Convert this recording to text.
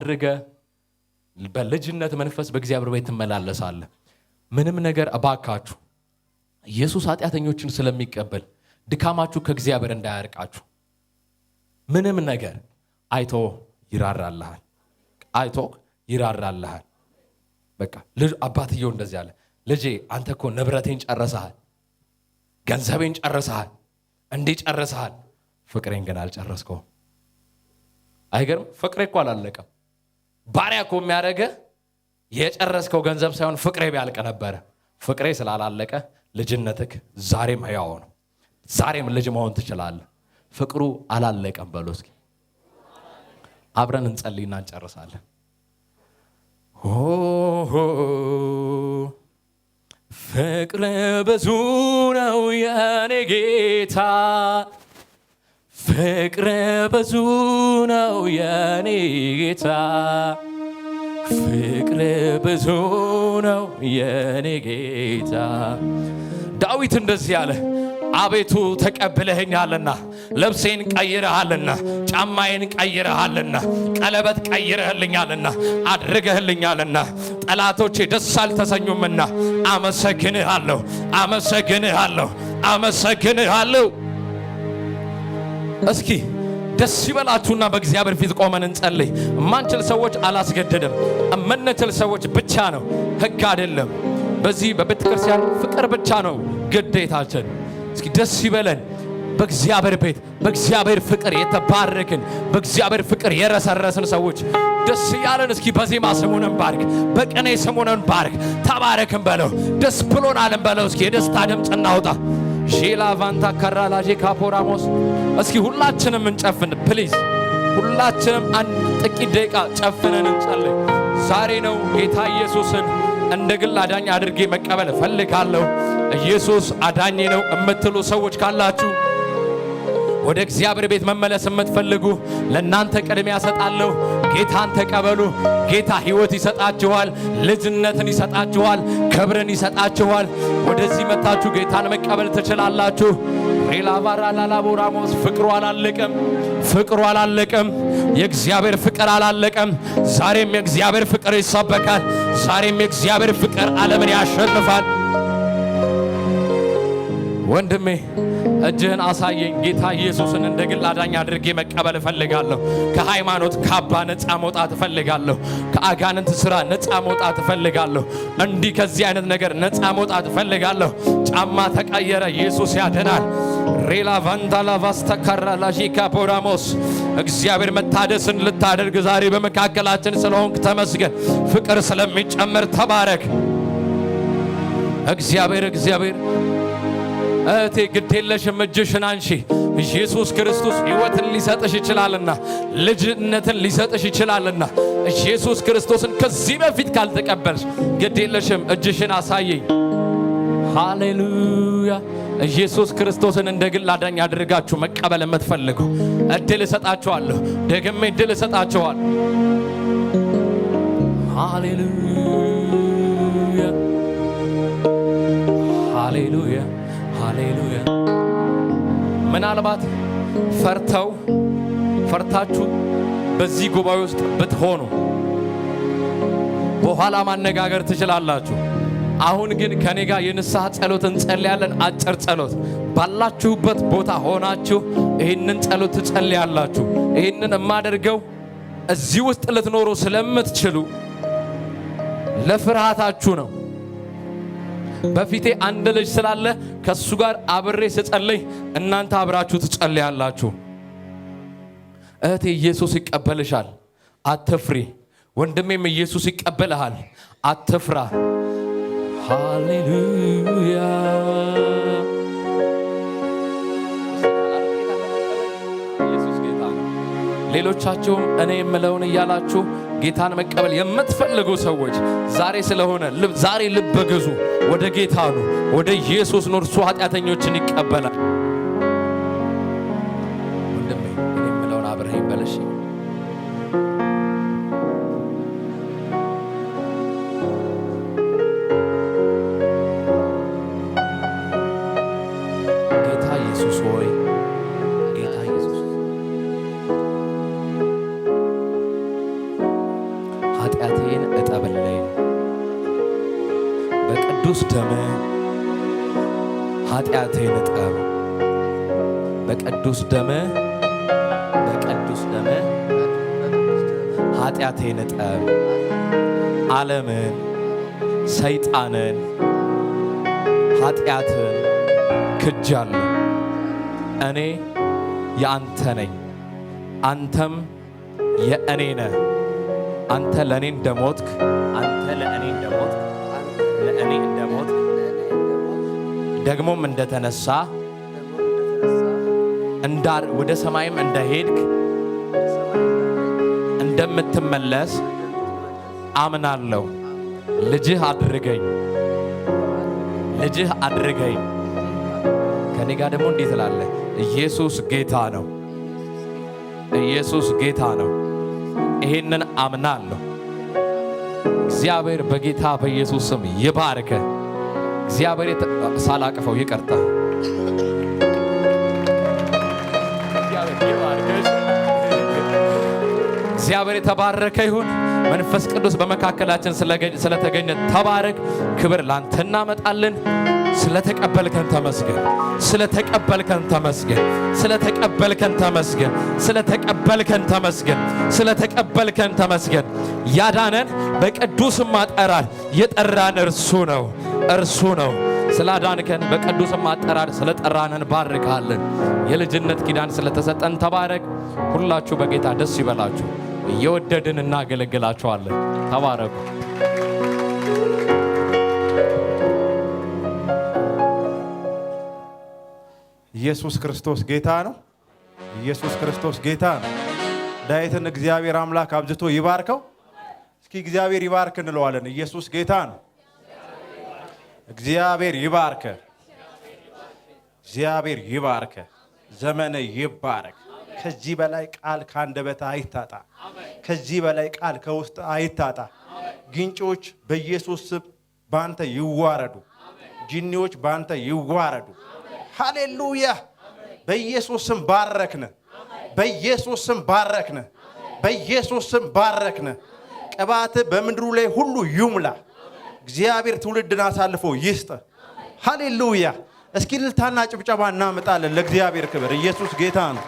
አድርገ በልጅነት መንፈስ በእግዚአብሔር ቤት ትመላለሳለህ። ምንም ነገር እባካችሁ ኢየሱስ ኃጢአተኞችን ስለሚቀበል ድካማችሁ ከእግዚአብሔር እንዳያርቃችሁ። ምንም ነገር አይቶ ይራራልሃል፣ አይቶ ይራራልሃል። በቃ አባትየው እንደዚህ አለ፣ ልጄ አንተ እኮ ንብረቴን ጨረሰሃል፣ ገንዘቤን ጨረሰሃል፣ እንዲህ ጨረሰሃል፣ ፍቅሬን ግን አልጨረስከውም። አይገርም? ፍቅሬ እኮ አላለቀም። ባሪያ እኮ የሚያደርገ የጨረስከው ገንዘብ ሳይሆን ፍቅሬ ቢያልቅ ነበረ። ፍቅሬ ስላላለቀ ልጅነትክ ዛሬም ሕያው ነው። ዛሬም ልጅ መሆን ትችላለህ። ፍቅሩ አላለቀም። በሉ እስኪ አብረን እንጸልይና እንጨርሳለን። ፍቅር ብዙ ነው የኔ ጌታ፣ ፍቅር ብዙ ነው የኔ ጌታ፣ ፍቅር ብዙ ነው የኔ ጌታ። ዳዊት እንደዚህ ያለ፣ አቤቱ ተቀብለኸኛልና፣ ልብሴን ቀይረሃልና፣ ጫማዬን ቀይረሃልና፣ ቀለበት ቀይረህልኛልና፣ አድርገህልኛልና፣ ጠላቶቼ ደስ አልተሰኙምና አመሰግንሃለሁ፣ አመሰግንሃለሁ፣ አመሰግንሃለሁ። እስኪ ደስ ይበላችሁና በእግዚአብሔር ፊት ቆመን እንጸልይ። ማንችል ሰዎች አላስገደድም፣ እምንችል ሰዎች ብቻ ነው፣ ሕግ አይደለም። በዚህ በቤተ ክርስቲያን ፍቅር ብቻ ነው ግዴታችን። እስኪ ደስ ይበለን በእግዚአብሔር ቤት፣ በእግዚአብሔር ፍቅር የተባረክን፣ በእግዚአብሔር ፍቅር የረሰረስን ሰዎች ደስ ያለን። እስኪ በዜማ ስሙንን ባርክ፣ በቅኔ ስሙንን ባርክ፣ ተባረክን በለው፣ ደስ ብሎናልን በለው። እስኪ የደስታ ድምፅ እናውጣ። ሼላ ቫንታ ካራላጄ ካፖራሞስ። እስኪ ሁላችንም እንጨፍን ፕሊዝ፣ ሁላችንም አንድ ጥቂት ደቂቃ ጨፍነን እንጸልይ። ዛሬ ነው ጌታ ኢየሱስን እንደ ግል አዳኝ አድርጌ መቀበል እፈልጋለሁ፣ ኢየሱስ አዳኝ ነው እምትሉ ሰዎች ካላችሁ ወደ እግዚአብሔር ቤት መመለስ የምትፈልጉ ለእናንተ ቅድሚያ ሰጣለሁ። ጌታን ተቀበሉ። ጌታ ሕይወት ይሰጣችኋል፣ ልጅነትን ይሰጣችኋል፣ ክብርን ይሰጣችኋል። ወደዚህ መታችሁ ጌታን መቀበል ትችላላችሁ። ሬላባራ ላላቦራሞስ። ፍቅሩ አላለቀም፣ ፍቅሩ አላለቀም። የእግዚአብሔር ፍቅር አላለቀም። ዛሬም የእግዚአብሔር ፍቅር ይሰበካል። ዛሬም የእግዚአብሔር ፍቅር ዓለምን ያሸንፋል። ወንድሜ እጅህን አሳየኝ። ጌታ ኢየሱስን እንደ ግል አዳኝ አድርጌ መቀበል እፈልጋለሁ። ከሃይማኖት ካባ ነፃ መውጣት እፈልጋለሁ። ከአጋንንት ሥራ ነፃ መውጣት እፈልጋለሁ። እንዲህ ከዚህ አይነት ነገር ነፃ መውጣት እፈልጋለሁ። ጫማ ተቀየረ፣ ኢየሱስ ያድናል። ሬላ ቫንዳላ ቫስተካራ ላጂካ ፖራሞስ። እግዚአብሔር መታደስን ልታደርግ ዛሬ በመካከላችን ስለሆንክ ተመስገን። ፍቅር ስለሚጨምር ተባረክ። እግዚአብሔር እህቴ ግዴለሽም፣ እጅሽን አንሺ። ኢየሱስ ክርስቶስ ሕይወትን ሊሰጥሽ ይችላልና፣ ልጅነትን ሊሰጥሽ ይችላልና። ኢየሱስ ክርስቶስን ከዚህ በፊት ካልተቀበልሽ ግዴለሽም፣ እጅሽን አሳየኝ። ሃሌሉያ። ኢየሱስ ክርስቶስን እንደ ግል አዳኝ አድርጋችሁ መቀበል የምትፈልጉ እድል እሰጣችኋለሁ፣ ደግሜ እድል እሰጣችኋለሁ። ሃሌሉያ፣ ሃሌሉያ፣ ሃሌሉያ። ምናልባት ፈርታችሁ በዚህ ጉባኤ ውስጥ ብትሆኑ በኋላ ማነጋገር ትችላላችሁ። አሁን ግን ከኔ ጋር የንስሐ ጸሎት እንጸልያለን። አጭር ጸሎት ባላችሁበት ቦታ ሆናችሁ ይህንን ጸሎት ትጸልያላችሁ። ይህንን የማደርገው እዚህ ውስጥ ልትኖሩ ስለምትችሉ ለፍርሃታችሁ ነው። በፊቴ አንድ ልጅ ስላለ ከሱ ጋር አብሬ ስጸልይ እናንተ አብራችሁ ትጸልያላችሁ። እህቴ ኢየሱስ ይቀበልሻል፣ አትፍሪ። ወንድሜም ኢየሱስ ይቀበልሃል፣ አትፍራ። ሃሌሉያ። ኢየሱስ ጌታ ነው። ሌሎቻችሁም እኔ የምለውን እያላችሁ ጌታን መቀበል የምትፈልጉ ሰዎች ዛሬ ልብ ግዙ። ወደ ጌታ ነው፣ ወደ ኢየሱስ ነው። እርሱ ኃጢአተኞችን ይቀበላል። ወንድሜ እኔ የምለውን አብረኸኝ በለሽ። ጌታ ኢየሱስ ሆይ፣ ጌታ ኢየሱስ በቅዱስ ደም ኃጢአቴን እጠብ። በቅዱስ ደም ኃጢአቴን እጠብ። ዓለምን፣ ሰይጣንን፣ ኃጢአትን ክጃለሁ። እኔ የአንተ ነኝ፣ አንተም የእኔ ነህ። አንተ ለእኔ እንደሞትክ ደግሞም እንደተነሳ ወደ ሰማይም እንደሄድክ እንደምትመለስ አምናለሁ። ልጅህ አድርገኝ። ከኔ ጋር ደግሞ እንዴት ትላለህ? ኢየሱስ ጌታ ነው። ይሄንን አምናለሁ። እግዚአብሔር በጌታ በኢየሱስ ስም ይባርከ። እግዚአብሔር ሳላቅፈው ይቅርታ። እግዚአብሔር የተባረከ ይሁን። መንፈስ ቅዱስ በመካከላችን ስለተገኘ ተባረክ። ክብር ላንተ እናመጣለን። ስለተቀበልከን ተመስገን። ያዳነን በቅዱስም አጠራር የጠራን እርሱ ነው። ስላዳንከን በቅዱስም አጠራር ስለጠራነን ባርካለን። የልጅነት ኪዳን ስለተሰጠን ተባረክ። ሁላችሁ በጌታ ደስ ይበላችሁ። እየወደድን እናገለግላችኋለን። ተባረኩ። ኢየሱስ ክርስቶስ ጌታ ነው። ዳዊትን እግዚአብሔር አምላክ አብዝቶ ይባርከው። እስኪ እግዚአብሔር ይባርክ እንለዋለን። ኢየሱስ ጌታ ነው። እግዚአብሔር ይባርከ። ዘመነ ይባረክ። ከዚህ በላይ ቃል ካንደበት አይታጣ። ከዚህ በላይ ቃል ከውስጥ አይታጣ። ግንጮች በኢየሱስ ስም ባንተ ይዋረዱ። ጂኒዎች ባንተ ይዋረዱ። ሃሌሉያ። በኢየሱስ ስም ባረክነ። ቅባት በምድሩ ላይ ሁሉ ይሙላ። እግዚአብሔር ትውልድን አሳልፎ ይስጥ። ሃሌሉያ። እስኪ እልልታና ጭብጨባ እናመጣለን ለእግዚአብሔር ክብር። ኢየሱስ ጌታ ነው።